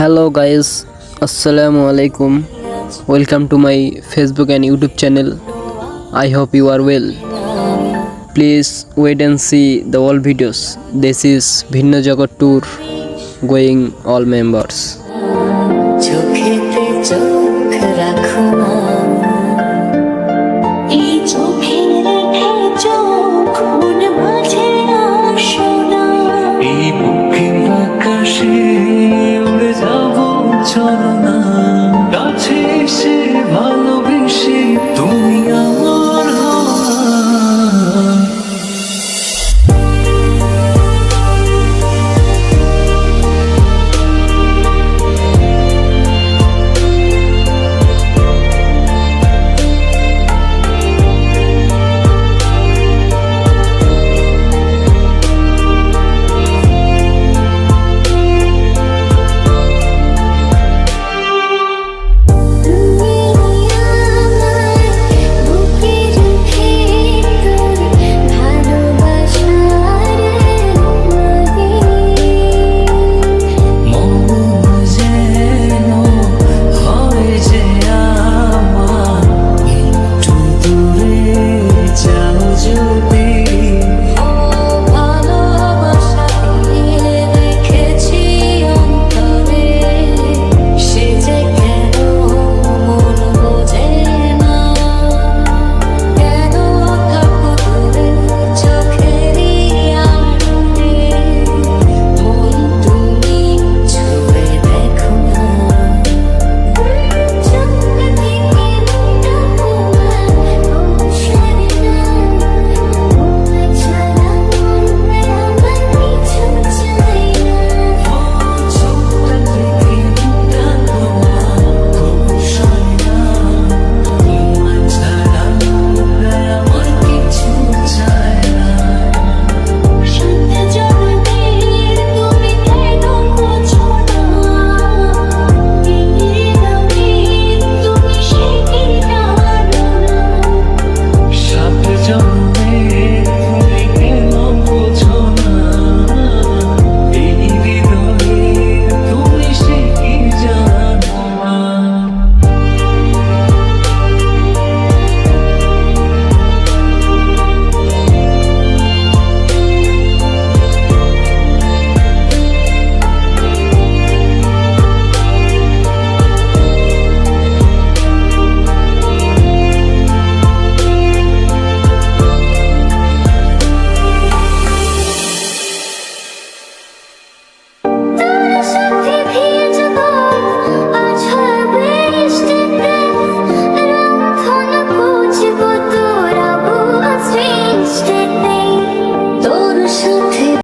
Hello guys, Assalamu alaikum. Welcome to my Facebook and YouTube channel. I hope you are well. Please wait and see the all videos. This is Bhinna Jagat tour going all members. চোখেতে চোখ রাখো না এই চোখে রেখে চোখ মন মাঝে আসো না এই বুকের আকাশে